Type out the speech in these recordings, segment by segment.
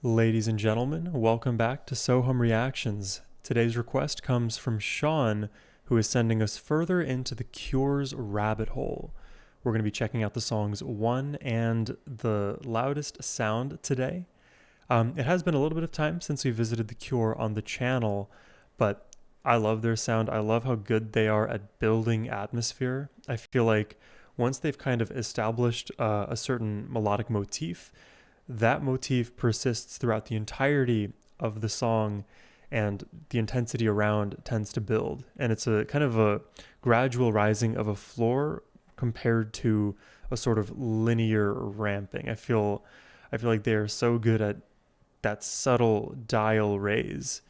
Ladies and gentlemen, welcome back to Sohum Reactions. Today's request comes from Sean, who is sending us further into the Cure's rabbit hole. We're going to be checking out the songs One and the Loudest Sound today. It has been a little bit of time since we visited the Cure on the channel, but I love their sound. I love how good they are at building atmosphere. I feel like once they've kind of established a certain melodic motif, that motif persists throughout the entirety of the song, and the intensity around tends to build. And it's a kind of a gradual rising of a floor compared to a sort of linear ramping. I feel like they are so good at that subtle dial raise.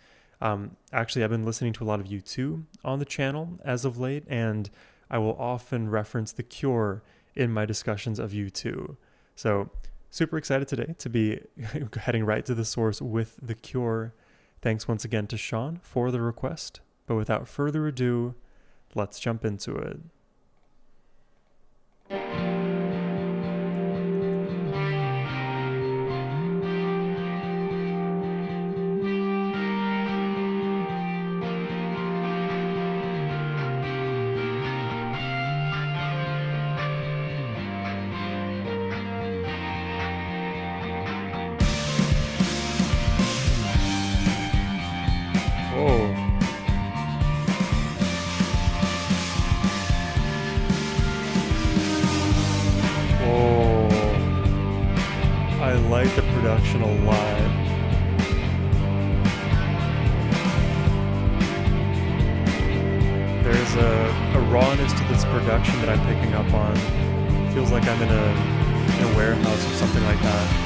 Actually, I've been listening to a lot of U2 on the channel as of late, and I will often reference The Cure in my discussions of U2. So super excited today to be heading right to the source with The Cure. Thanks once again to Sean for the request. But without further ado, let's jump into it. Oh. Oh. I like the production a lot. There's a rawness to this production that I'm picking up on. Feels like I'm in a warehouse or something like that.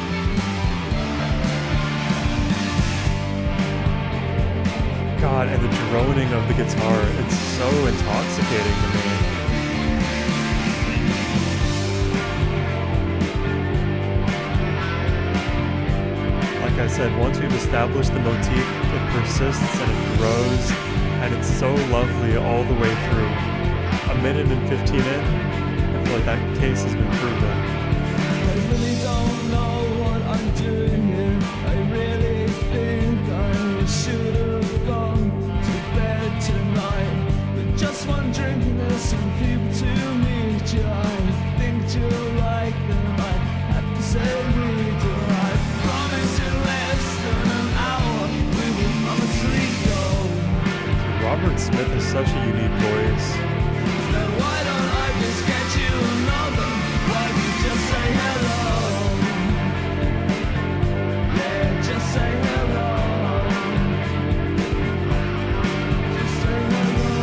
God, and the droning of the guitar, it's so intoxicating to me. Like I said, once we've established the motif, it persists and it grows, and it's so lovely all the way through. A minute and 15 in, I feel like that case has been proven. I really don't know what I'm doing here. I really think I should have gone to bed tonight. But just one drink and there's some people to meet you. I think you'll like them. I have to say we do. I promise in less than an hour we will honestly go. Robert Smith has such a unique voice. Now why don't I just get you another? Why don't you just say hello? Yeah, just say hello. Just say hello.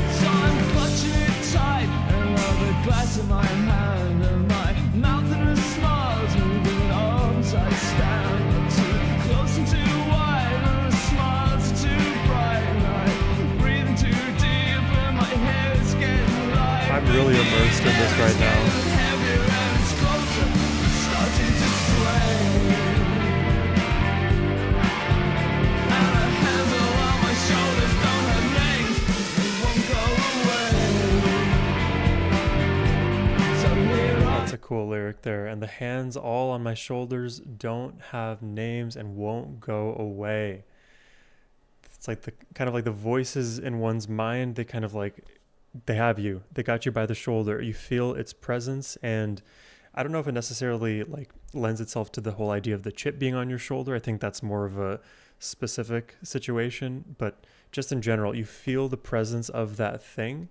So I'm clutching it tight, another glass in my hand, and my mouth in a smile's moving arms. I stand too close and too wide, and the smiles are too bright. I'm breathing too deep, and my hair is getting light. I'm really immersed in this right now. Heavier and it's closer, it's starting to sway. And the hands around my shoulders don't have names, they won't go away. So here I That's a cool lyric there. And the hands all on my shoulders don't have names and won't go away. It's like the kind of like the voices in one's mind, they kind of like, they have you. They got you by the shoulder. You feel its presence, and I don't know if it necessarily like lends itself to the whole idea of the chip being on your shoulder. I think that's more of a specific situation, but just in general, you feel the presence of that thing.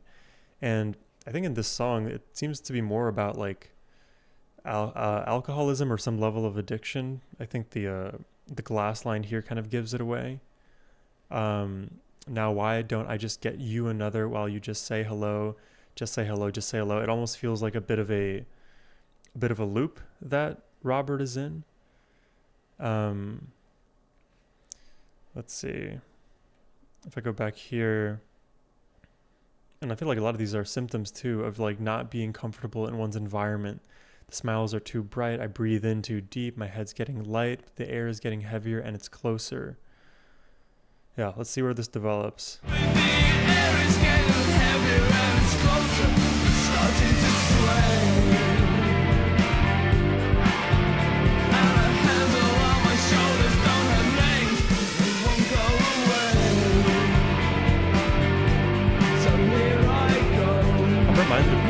And I think in this song, it seems to be more about like alcoholism or some level of addiction. I think the glass line here kind of gives it away. Now why don't I just get you another while you just say hello, just say hello, just say hello. It almost feels like a bit of a loop that Robert is in. Let's see if I go back here. And I feel like a lot of these are symptoms too of like not being comfortable in one's environment. The smiles are too bright. I breathe in too deep. My head's getting light. The air is getting heavier and it's closer. Yeah, let's see where this develops. the air is getting heavier and it's closer.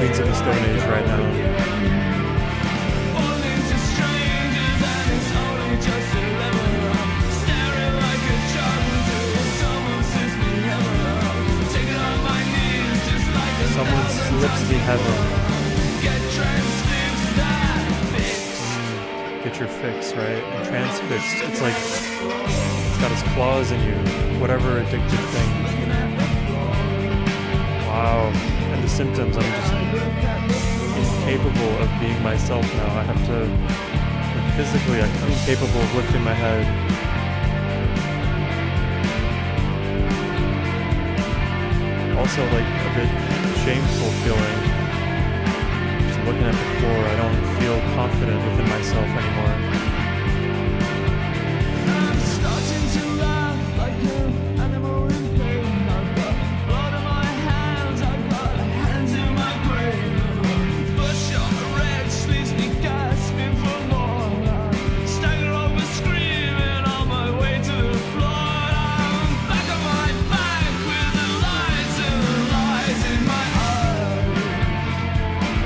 Queens of the Stone Age right now. Someone slips me heaven. Get your fix, right? And transfixed. It's like it's got its claws in you. Whatever addictive thing. Wow. And the symptoms, I'm just incapable of being myself now. I have to, like, physically, I'm incapable of lifting my head. Also, like, a bit shameful feeling. Just looking at the floor, I don't feel confident within myself anymore. I'm starting to laugh like an animal in pain. I've got blood on my hands, I've got hands in my brain. Bushshot red leaves me gasping for more. I stagger over screaming on my way to the floor. I'm back on my back with the lights and the lies in my eyes.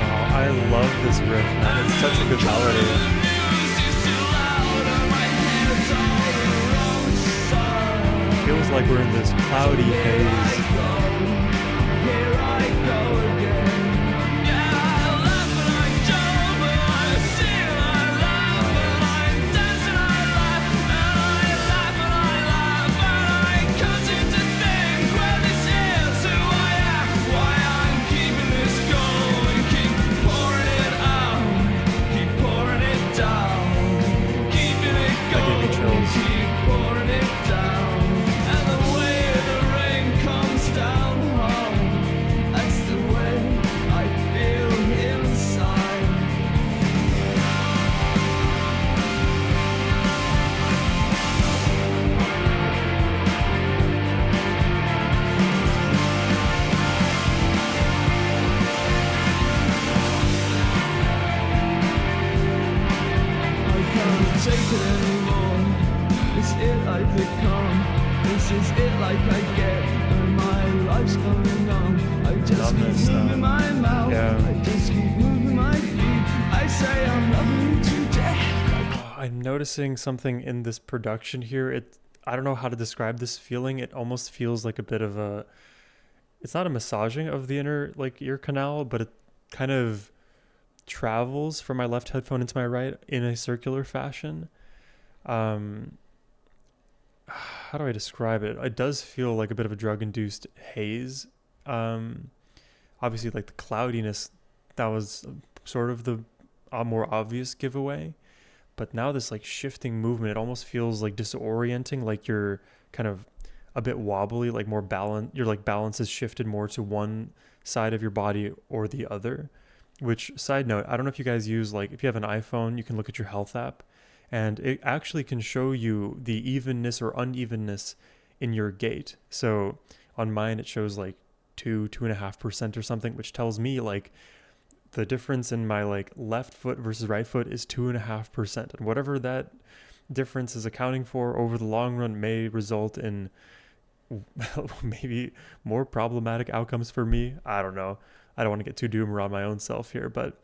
Wow, I love this riff, man. It's such a good melody. Feels like we're in this cloudy haze. That gave me chills. Take it anymore. It's it I've become. This is it like I get when my life's going on. I just Numbness, keep moving my mouth. Yeah. I just keep moving my feet. I say I'm loving you to death. I'm noticing something in this production here. I don't know how to describe this feeling. It almost feels like a bit of a, it's not a massaging of the inner like ear canal, but it kind of travels from my left headphone into my right in a circular fashion. How do I describe it? It does feel like a bit of a drug-induced haze. Obviously, like the cloudiness, that was sort of the more obvious giveaway. But now this like shifting movement, it almost feels like disorienting, like you're kind of a bit wobbly, like more balance. Your like balance is shifted more to one side of your body or the other. Which, side note, I don't know if you guys use, like, if you have an iPhone, you can look at your health app, and it actually can show you the evenness or unevenness in your gait. So on mine, it shows like 2.5% or something, which tells me like the difference in my like left foot versus right foot is 2.5%. And whatever that difference is accounting for over the long run may result in maybe more problematic outcomes for me. I don't know. I don't want to get too doomer on my own self here, but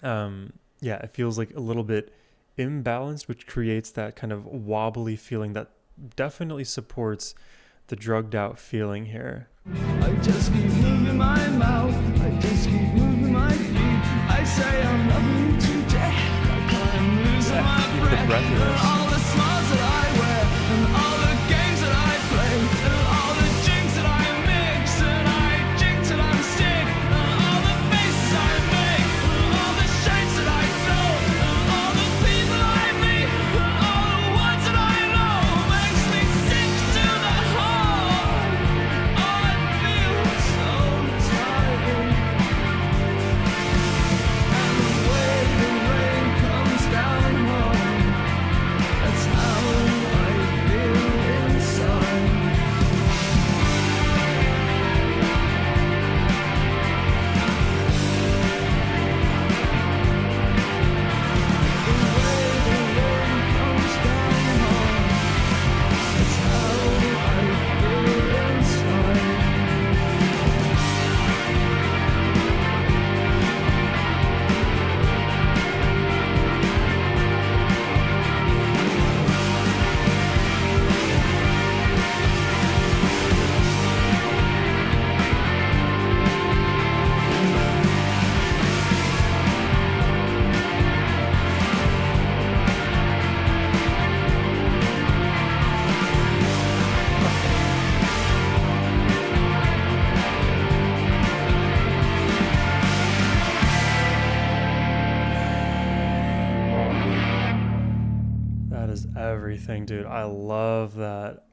yeah, it feels like a little bit imbalanced, which creates that kind of wobbly feeling that definitely supports the drugged out feeling here. I just keep moving my mouth. I just keep moving my feet. I say I'm loving you to death. I'm losing my Keep the breath in this. all the smiles that I wear, and all the games that I play, and all the drinks that I mix, and I drink till I'm sick, and all the faces I make, and all the shapes that I throw, and all the people I meet, and all the words that I know makes me sick to the heart. I feel so tired. everything, dude. I love that.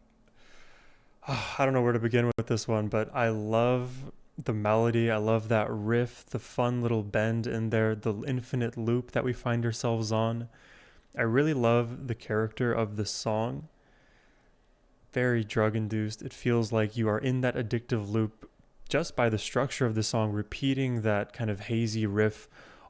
I don't know where to begin with this one, but I love the melody. I love that riff, the fun little bend in there, the infinite loop that we find ourselves on. I really love the character of the song. Very drug induced. It feels like you are in that addictive loop just by the structure of the song, repeating that kind of hazy riff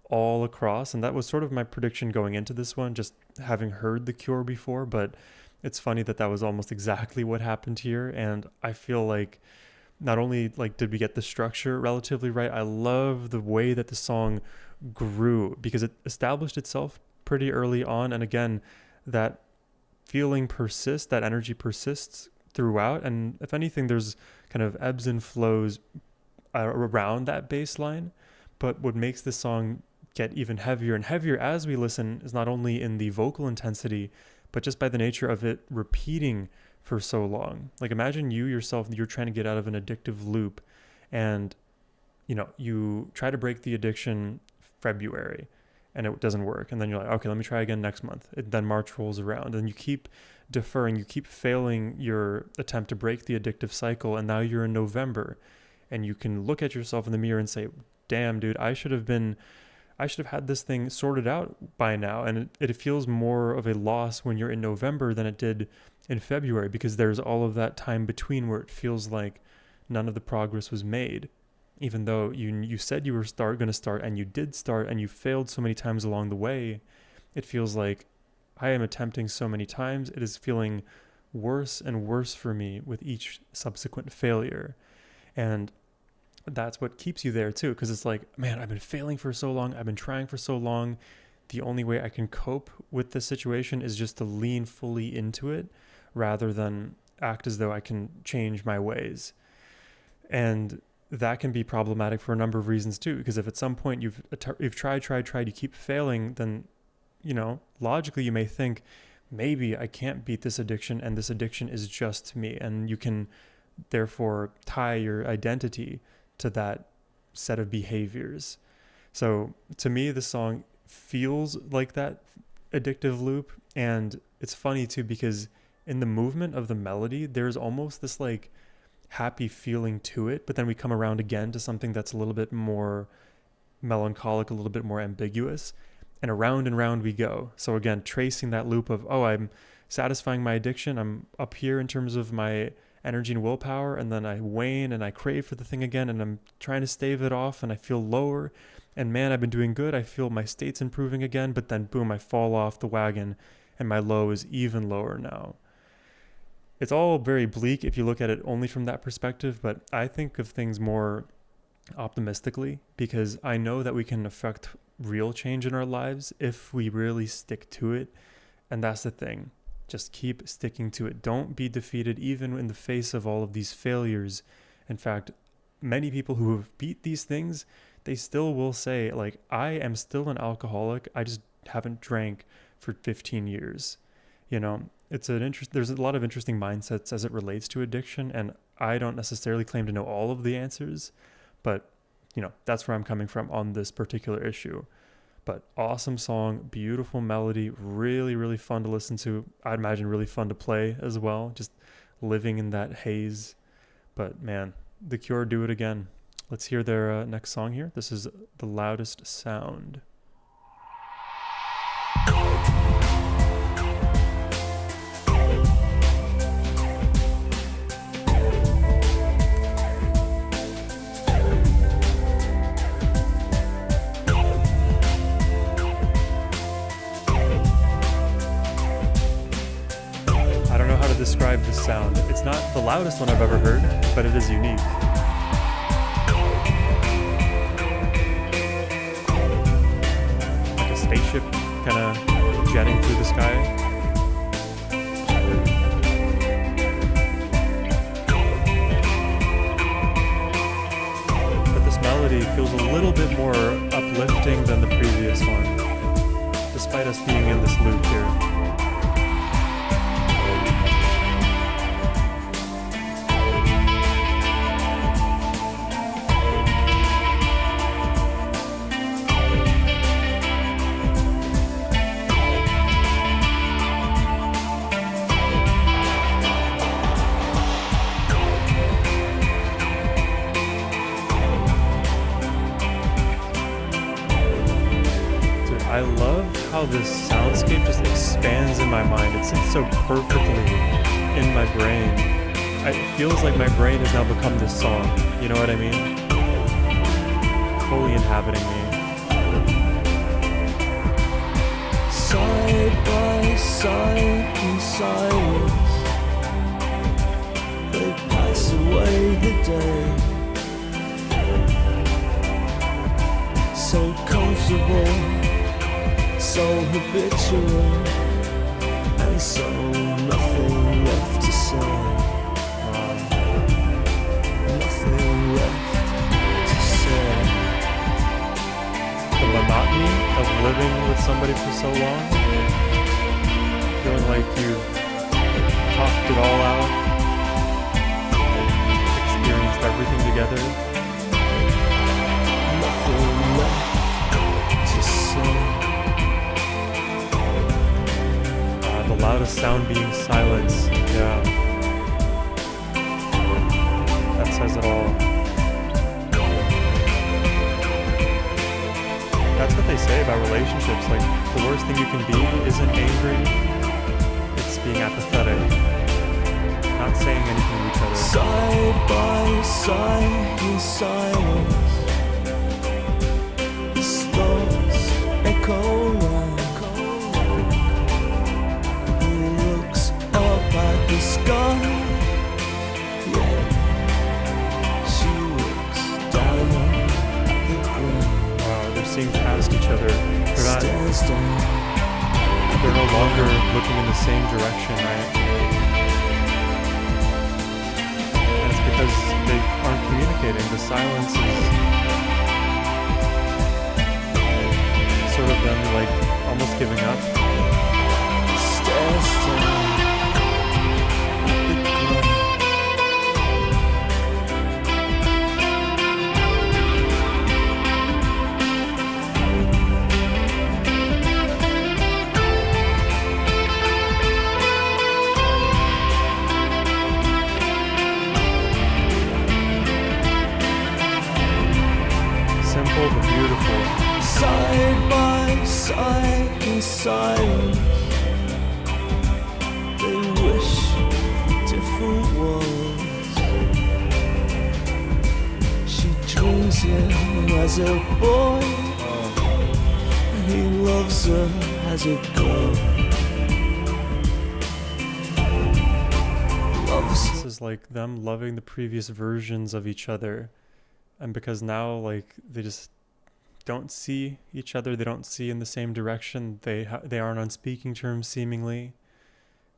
all across. And that was sort of my prediction going into this one, just having heard The Cure before. But it's funny that that was almost exactly what happened here. And I feel like not only like did we get the structure relatively right, I love the way that the song grew because it established itself pretty early on. And again, that feeling persists, that energy persists throughout. And if anything, there's kind of ebbs and flows around that bass line. But what makes this song get even heavier and heavier as we listen is not only in the vocal intensity, but just by the nature of it repeating for so long. Like imagine you yourself, you're trying to get out of an addictive loop and you try to break the addiction February and it doesn't work. And then you're like, okay, let me try again next month. Then March rolls around and you keep deferring, you keep failing your attempt to break the addictive cycle. And now you're in November and you can look at yourself in the mirror and say, damn, dude, I should have had this thing sorted out by now. And it feels more of a loss when you're in November than it did in February because there's all of that time between where it feels like none of the progress was made. Even though you said you were going to start and you did start and you failed so many times along the way, it feels like I am attempting so many times. It is feeling worse and worse for me with each subsequent failure. And that's what keeps you there too, because it's like, man, I've been failing for so long. I've been trying for so long. The only way I can cope with this situation is just to lean fully into it rather than act as though I can change my ways. And that can be problematic for a number of reasons too, because if at some point you've tried, you keep failing, then, logically you may think maybe I can't beat this addiction and this addiction is just me. And you can therefore tie your identity to that set of behaviors. So to me, the song feels like that addictive loop. And it's funny too, because in the movement of the melody, there's almost this like happy feeling to it, but then we come around again to something that's a little bit more melancholic, a little bit more ambiguous, and round we go. So again, tracing that loop of, I'm satisfying my addiction, I'm up here in terms of my energy and willpower, and then I wane and I crave for the thing again, and I'm trying to stave it off and I feel lower, and man, I've been doing good, I feel my state's improving again, but then boom, I fall off the wagon and my low is even lower now. It's all very bleak if you look at it only from that perspective, but I think of things more optimistically because I know that we can affect real change in our lives if we really stick to it. And that's the thing. Just keep sticking to it. Don't be defeated even in the face of all of these failures. In fact, many people who have beat these things, they still will say, like, I am still an alcoholic. I just haven't drank for 15 years. There's a lot of interesting mindsets as it relates to addiction, and I don't necessarily claim to know all of the answers, but that's where I'm coming from on this particular issue. But awesome song, beautiful melody, really, really fun to listen to. I'd imagine really fun to play as well, just living in that haze. But man, The Cure do it again. Let's hear their next song here. This is The Loudest Sound. Describe this sound. It's not the loudest one I've ever heard, but it is unique. Like a spaceship kind of jetting through the sky. But this melody feels a little bit more uplifting than the previous one, despite us being in this loop here. I love how this soundscape just expands in my mind. It sits so perfectly in my brain. It feels like my brain has now become this song. You know what I mean? Fully inhabiting me. Side by side in silence, they pass away the day. So comfortable, so habitual, and so nothing left to say. Nothing left to say. The monotony of living with somebody for so long, feeling like you've talked it all out, experienced everything together. Nothing left to say. The loudest sound being silence. Yeah. That says it all. That's what they say about relationships. Like, the worst thing you can be isn't angry, it's being apathetic. Not saying anything to each other. Side by side in silence, his thoughts echo round. He looks up at the sky, yeah. She looks down at the ground. They're seeing past each other. Stares down. They're no longer looking in the same direction, right? And it's because they aren't communicating. The silence is sort of them like almost giving up. Stares down at the ground. Simple but beautiful. Side by side in silence, they wish for different worlds. She dreams him as a boy, and he loves her as a girl. Loves This is like them loving the previous versions of each other. And because now, like, they just don't see each other, they don't see in the same direction, they aren't on speaking terms, seemingly.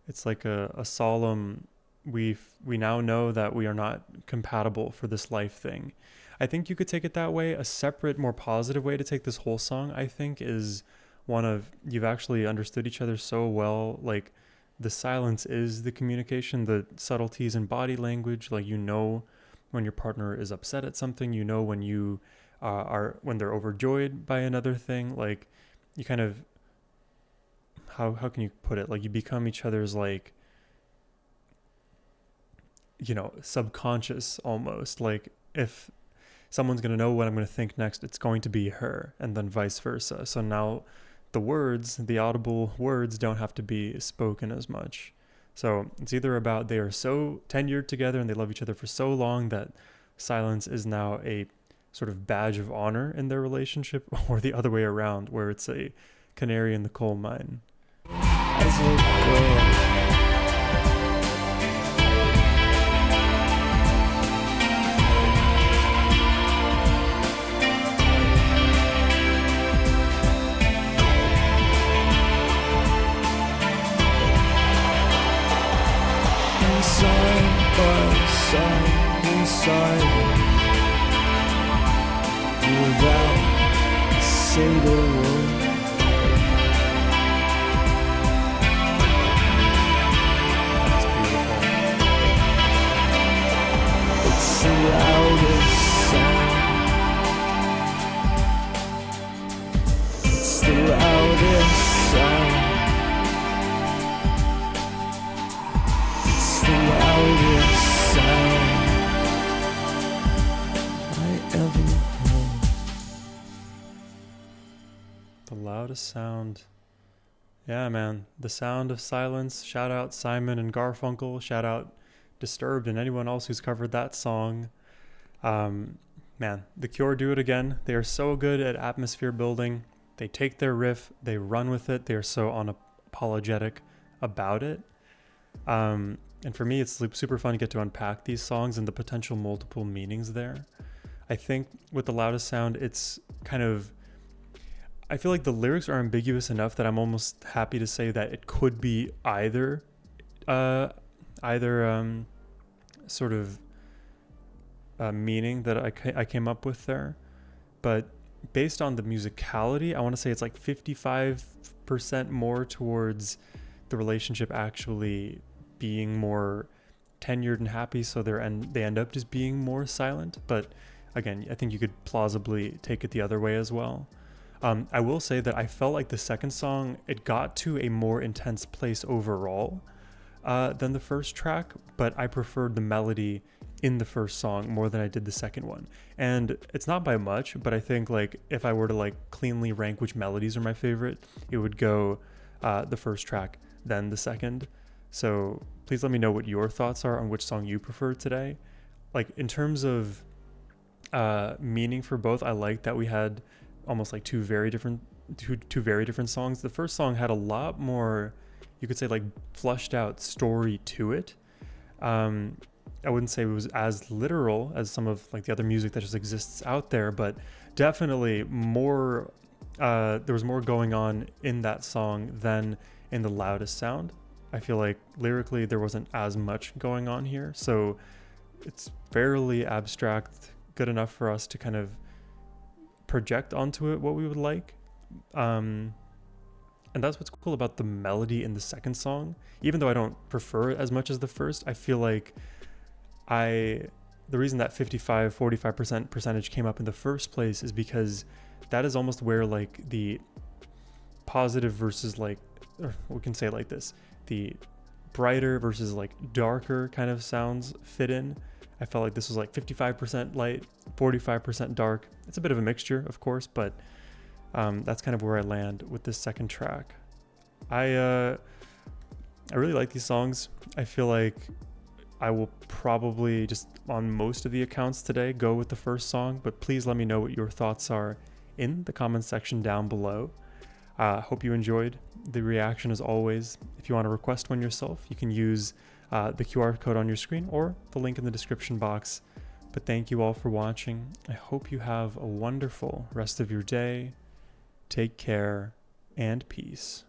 It's like a solemn, we now know that we are not compatible for this life thing. I think you could take it that way. A separate, more positive way to take this whole song, I think, is one of, you've actually understood each other so well. Like, the silence is the communication, the subtleties in body language. Like, you know when your partner is upset at something, you know when you when they're overjoyed by another thing. Like, you kind of, how can you put it? Like, you become each other's, like, you know, subconscious almost. Like, if someone's going to know what I'm going to think next, it's going to be her, and then vice versa. So now the words, the audible words, don't have to be spoken as much. So it's either about they are so tenured together and they love each other for so long that silence is now a sort of badge of honor in their relationship, or the other way around, where it's a canary in the coal mine. as a girl. Side by side in silence, without a single word. That's beautiful. It's the loudest sound. It's the loudest sound. The loudest sound I ever heard. The loudest sound. Yeah, man. The sound of silence. Shout out Simon and Garfunkel. Shout out Disturbed and anyone else who's covered that song. Um, Man, The Cure do it again. They are so good at atmosphere building. They take their riff, they run with it. They are so unapologetic about it. And for me, it's super fun to get to unpack these songs and the potential multiple meanings there. I think with The Loudest Sound, it's kind of, I feel like the lyrics are ambiguous enough that I'm almost happy to say that it could be either sort of meaning that I came up with there. But based on the musicality, I want to say it's like 55% more towards the relationship actually being more tenured and happy, so they end up just being more silent. But again, I think you could plausibly take it the other way as well. I will say that I felt like the second song, it got to a more intense place overall than the first track, but I preferred the melody in the first song more than I did the second one. And it's not by much, but I think like if I were to like cleanly rank which melodies are my favorite, it would go the first track, then the second. So please let me know what your thoughts are on which song you prefer today. Like in terms of meaning for both, I like that we had almost like two very different songs. The first song had a lot more, you could say, like flushed out story to it. I wouldn't say it was as literal as some of like the other music that just exists out there, but definitely more there was more going on in that song than in The Loudest Sound. I feel like lyrically there wasn't as much going on here, so it's fairly abstract, good enough for us to kind of project onto it what we would like. And that's what's cool about the melody in the second song. Even though I don't prefer it as much as the first, I feel like the reason that 45% percentage came up in the first place is because that is almost where like the positive versus like, or we can say it like this, the brighter versus like darker kind of sounds fit in. I felt like this was like 55% light, 45% dark. It's a bit of a mixture, of course, but that's kind of where I land with this second track. I really like these songs. I feel like I will probably just on most of the accounts today go with the first song, but please let me know what your thoughts are in the comments section down below. Hope you enjoyed the reaction as always. If you want to request one yourself, you can use the QR code on your screen or the link in the description box. But thank you all for watching. I hope you have a wonderful rest of your day. Take care and peace.